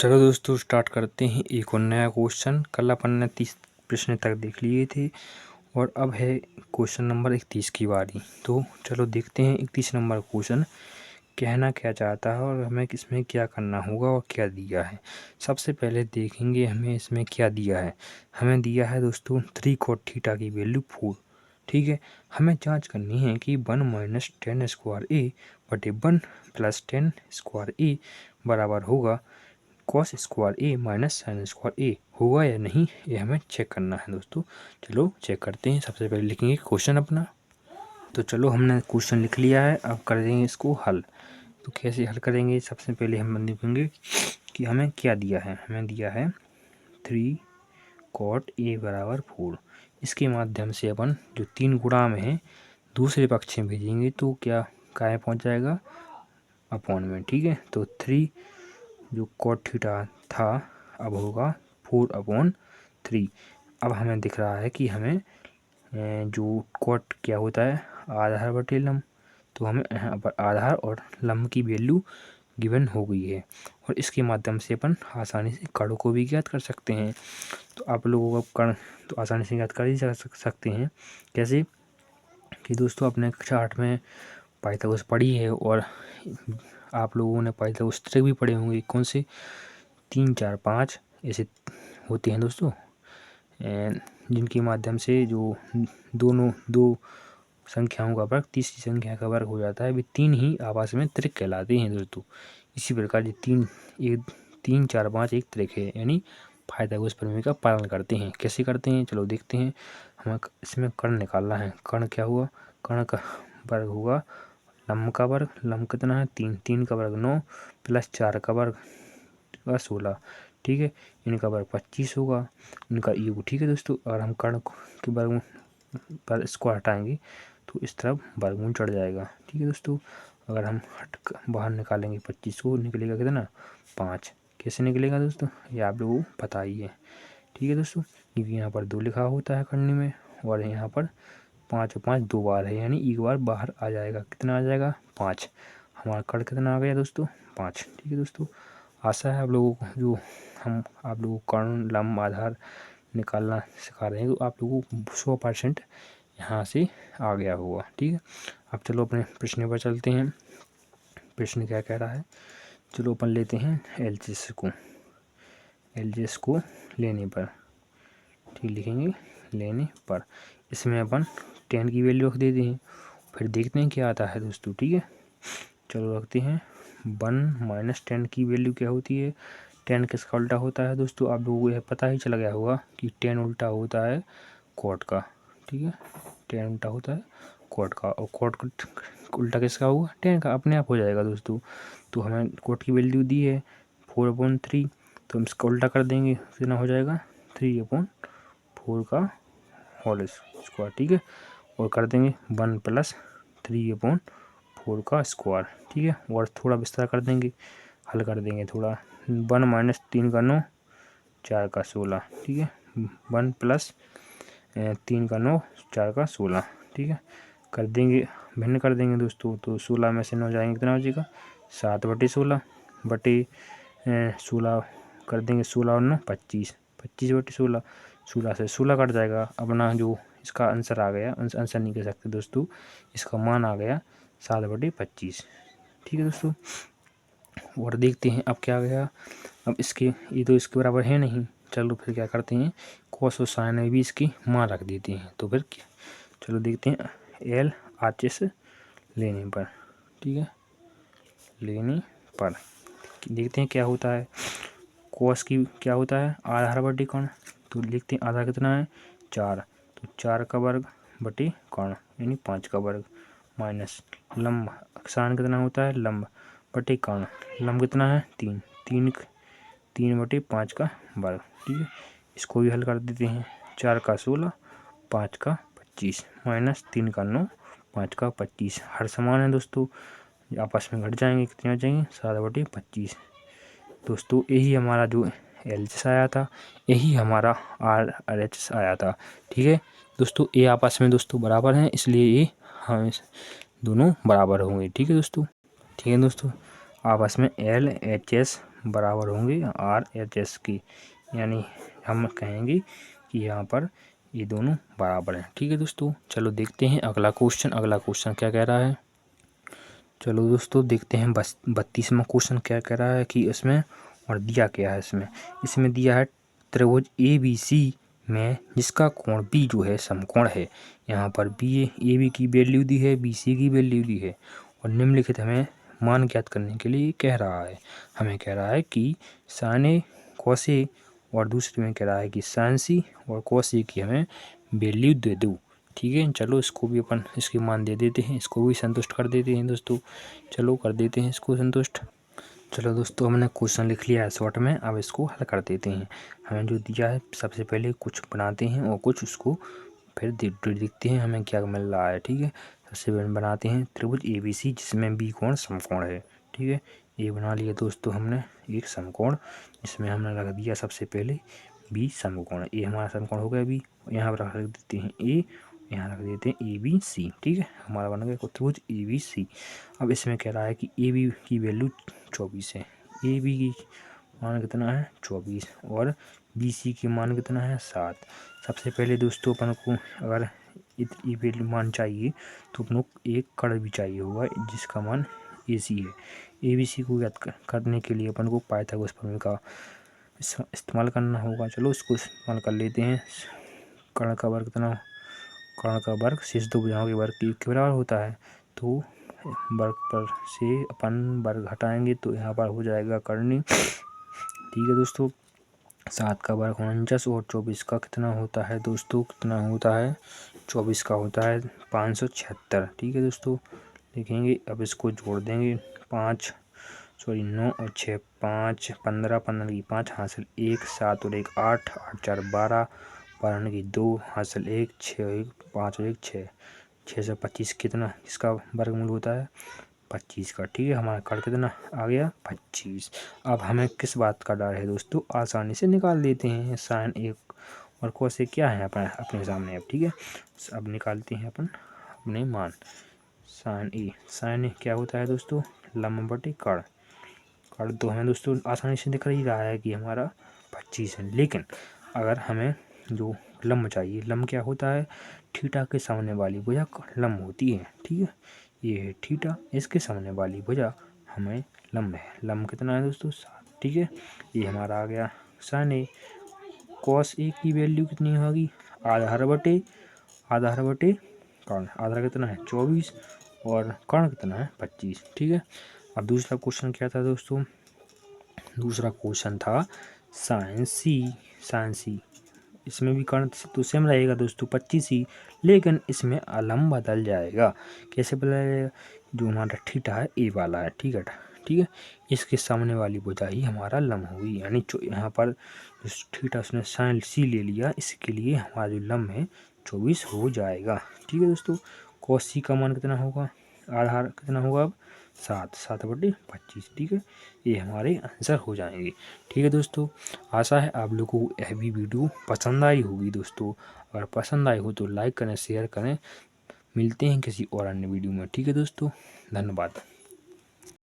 चलो दोस्तों स्टार्ट करते हैं एक और नया क्वेश्चन। कल अपन ने 30 प्रश्न तक देख लिए थे और अब है क्वेश्चन नंबर 31 की बारी। तो चलो देखते हैं 31 नंबर क्वेश्चन कहना क्या चाहता है और हमें इसमें क्या करना होगा और क्या दिया है। सबसे पहले देखेंगे हमें इसमें क्या दिया है। हमें दिया है दोस्तों 3 cot थीटा की वैल्यू 4। ठीक है, हमें जांच करनी है कि 1 माइनस 10 स्क्वायर ए बटे 1 प्लस 10 स्क्वायर ए बराबर होगा कॉस स्क्वायर ए माइनस साइन स्क्वायर ए होगा या नहीं, ये हमें चेक करना है दोस्तों। चलो चेक करते हैं। सबसे पहले लिखेंगे क्वेश्चन अपना। तो चलो हमने क्वेश्चन लिख लिया है, अब कर देंगे इसको हल। तो कैसे हल करेंगे, सबसे पहले हम लिखेंगे कि हमें क्या दिया है। हमें दिया है 3 cot ए बराबर 4। इसके माध्यम से अपन जो 3 गुणा में है दूसरे पक्ष में भेजेंगे तो क्या काय पहुँच जाएगा अपॉन में। ठीक है, तो 3 जो cot थीटा था अब होगा 4/3। अब हमें दिख रहा है कि हमें जो cot क्या होता है आधार बटे लंब, तो हमें यहाँ पर आधार और लंब की वैल्यू गिवन हो गई है और इसके माध्यम से अपन आसानी से कर्ण को भी ज्ञात कर सकते हैं। तो आप लोगों का कर्ण तो आसानी से ज्ञात कर ही सकते हैं। कैसे कि दोस्तों अपने कक्षा 8 में पाइथागोरस पढ़ी है और आप लोगों ने पाइथागोरस त्रिक भी पढ़े होंगे। कौन से 3 4 5 ऐसे होते हैं दोस्तों, जिनके माध्यम से जो दो संख्याओं का वर्ग तीसरी संख्या का वर्ग हो जाता है, वे 3 ही आपस में त्रिक कहलाते हैं दोस्तों। इसी प्रकार ये 3 4 5 एक त्रिक है, यानी पाइथागोरस प्रमेय का पालन करते हैं। कैसे करते हैं चलो देखते हैं। हमें इसमें कर्ण निकालना है। कर्ण क्या हुआ, कर्ण का वर्ग होगा लंब का वर्ग। लंब कितना है 3, 3 का वर्ग 9 प्लस 4 का वर्ग 16। ठीक है, इनका वर्ग 25 होगा, इनका योग। ठीक है दोस्तों, अगर हम कर्ण के वर्ग पर इसको हटाएंगे तो इस तरफ वर्गमूल चढ़ जाएगा। ठीक है दोस्तों, अगर हम बाहर निकालेंगे 25 को, निकलेगा कितना 5। कैसे निकलेगा दोस्तों ये आप लोगों को पता ही है। ठीक है दोस्तों, क्योंकि यहाँ पर 2 लिखा होता है करने में और यहाँ पर 5 और 5 2 बार है, यानी एक बार बाहर आ जाएगा। कितना आ जाएगा 5। हमारा कर्ण कितना आ गया दोस्तों 5। ठीक है दोस्तों, आशा है आप लोगों को जो हम आप लोगों को कर्ण लंब आधार निकालना सिखा रहे हैं तो आप लोगों को 100% यहाँ से आ गया होगा। ठीक है, अब चलो अपने प्रश्न पर चलते हैं। प्रश्न क्या कह रहा है, चलो अपन लेते हैं एलजीएस को लेने पर। ठीक, लिखेंगे लेने पर। इसमें अपन 10 की वैल्यू रख देते हैं, फिर देखते हैं क्या आता है दोस्तों। ठीक है, चलो रखते हैं 1 माइनस 10 की वैल्यू क्या होती है। 10 किसका उल्टा होता है दोस्तों, आप लोगों को यह पता ही चला गया होगा कि 10 उल्टा होता है cot का। ठीक है, 10 उल्टा होता है cot का और cot उल्टा किसका होगा 10 का, अपने आप हो जाएगा दोस्तों। तो हमें cot की वैल्यू दी है 4/3, तो हम इसका उल्टा कर देंगे, कितना हो जाएगा 3/4 का होल स्क्वायर। ठीक है, और कर देंगे 1 प्लस 3/4 का स्क्वायर। ठीक है, और थोड़ा विस्तार कर देंगे, हल कर देंगे थोड़ा। 1 माइनस 3 का 9 4 का 16। ठीक है, 1 प्लस 3 का 9 4 का 16। ठीक है, कर देंगे भिन्न कर देंगे दोस्तों। तो 16 में से 9 जाएंगे, कितना हो जाएगा 7/16 बटे 16 कर देंगे। 16 और 9 25, 25/16। 16 से 16 कट जाएगा। अपना जो इसका आंसर आ गया, आंसर नहीं कह सकते दोस्तों, इसका मान आ गया 7/25। ठीक है दोस्तों, और देखते हैं अब क्या आ गया। अब इसके ये तो इसके बराबर है नहीं, चलो फिर क्या करते हैं cos और sin में भी इसकी मान रख देते हैं। तो फिर क्या, चलो देखते हैं LHS लेने पर। ठीक है, लेने पर देखते हैं क्या होता है। cos की क्या होता है आधार बटे कर्ण, तो लिखते हैं आधार कितना है 4, तो 4 का वर्ग बटे कर्ण यानी 5 का वर्ग माइनस लंब sin कितना होता है लंब बटे कर्ण, लंब कितना है 3, 3/5 का वर्ग। ठीक है, इसको भी हल कर देते हैं। 4 का 16 5 का 25 माइनस 3 का 9 5 का 25। हर समान है दोस्तों, आपस में घट जाएंगे, कितने हो जाएंगे 7/25। दोस्तों यही हमारा जो LHS आया था, यही हमारा RHS आया था। ठीक है दोस्तों, ये आपस में दोस्तों बराबर हैं, इसलिए ये हम दोनों बराबर होंगे। ठीक है दोस्तों, आपस में LHS बराबर होंगे RHS के, यानी हम कहेंगे कि यहाँ पर ये दोनों बराबर हैं। ठीक है दोस्तों, चलो देखते हैं अगला क्वेश्चन। अगला क्वेश्चन क्या कह रहा है, चलो दोस्तों देखते हैं 32वां क्वेश्चन क्या कह रहा है कि इसमें और दिया क्या है। इसमें दिया है त्रिभुज ABC में जिसका कोण B जो है समकोण है। यहाँ पर AB की वैल्यू दी है, BC की वैल्यू दी है और निम्नलिखित हमें मान ज्ञात करने के लिए कह रहा है। हमें कह रहा है कि sin A cos A और दूसरे में कह रहा है कि sin C और cos A की हमें वैल्यू दे दो। ठीक है, चलो इसको भी अपन इसके मान दे देते हैं, इसको भी संतुष्ट कर देते हैं दोस्तों। चलो कर देते हैं इसको संतुष्ट। चलो दोस्तों हमने क्वेश्चन लिख लिया है शॉर्ट में, अब इसको हल कर देते हैं। हमें जो दिया है सबसे पहले कुछ बनाते हैं और कुछ उसको फिर देखते हैं हमें क्या मिल रहा है। ठीक है, सबसे पहले बनाते हैं त्रिभुज ABC जिसमें B कोण समकोण है। ठीक है, ये बना लिया दोस्तों हमने एक समकोण, जिसमें हमने रख दिया सबसे पहले B समकोण। ये हमारा समकोण हो गया B, यहाँ पर रख देते हैं A, यहाँ रख देते हैं ABC। ठीक है, हमारा बन गया त्रिभुज ABC। अब इसमें कह रहा है कि AB की वैल्यू 24 है, AB की मान कितना है 24 और BC की मान कितना है 7। सबसे पहले दोस्तों अपन को अगर ये वैल्यू मान चाहिए तो अपन को एक कर्ण भी चाहिए होगा जिसका मान AC है। ABC को ज्ञात करने के लिए अपन को पाइथागोरस प्रमेय का इस्तेमाल करना होगा। चलो इसको इस्तेमाल कर लेते हैं। कर्ण का वर्ग कितना, कर्ण का वर्ग शेष दो भुजाओं के वर्ग के बराबर होता है, तो वर्ग पर से अपन वर्ग हटाएंगे तो यहाँ पर हो जाएगा कर्णी। ठीक है दोस्तों, 7 का वर्ग 49 और 24 का कितना होता है दोस्तों, कितना होता है 24 का होता है 576। ठीक है दोस्तों, लिखेंगे अब इसको जोड़ देंगे 9 और 6 5, 15 15 की 5 हासिल 1, 7 और 1 8, 8 4 12, 12 की 2 हासिल 1, 6 और 1 5 और 1 6, 6 से 25 कितना इसका वर्गमूल होता है 25 का। ठीक है, हमारा कर्ण कितना आ गया 25। अब हमें किस बात का डर है दोस्तों, आसानी से निकाल देते हैं। साइन A और cos A क्या है अपने सामने अब। ठीक है, अब निकालते हैं अपन अपने मान। साइन A क्या होता है दोस्तों, लंब बटे कर्ण। कर्ण तो हमें दोस्तों आसानी से दिख ही रहा है कि हमारा 25 है, लेकिन अगर हमें जो लंब चाहिए, लंब क्या होता है थीटा के सामने वाली भुजा लंब होती है। ठीक है, ये है थीटा, इसके सामने वाली भुजा हमें लंब है। लंब कितना है दोस्तों 7। ठीक है, ये हमारा आ गया साइन A। cos A की वैल्यू कितनी होगी आधार बटे कर्ण। आधार कितना है 24 और कर्ण कितना है 25। ठीक है, अब दूसरा क्वेश्चन क्या था दोस्तों, दूसरा क्वेश्चन था साइन C। इसमें भी कर्ण तो सेम रहेगा दोस्तों 25 ही, लेकिन इसमें अलम बदल जाएगा। कैसे बदलेगा, जो हमारा थीटा है A वाला है। ठीक है, इसके सामने वाली भुजा ही हमारा लंब होगी, यानी यहाँ पर थीटा उसने साइन C ले लिया, इसके लिए हमारा जो लंब है 24 हो जाएगा। ठीक है दोस्तों, cos C का मान कितना होगा, आधार कितना होगा अब 7 बटे 25। ठीक है, ये हमारे आंसर हो जाएंगे। ठीक है दोस्तों, आशा है आप लोगों को यह भी वीडियो पसंद आई होगी दोस्तों। अगर पसंद आई हो तो लाइक करें, शेयर करें। मिलते हैं किसी और अन्य वीडियो में। ठीक है दोस्तों, धन्यवाद।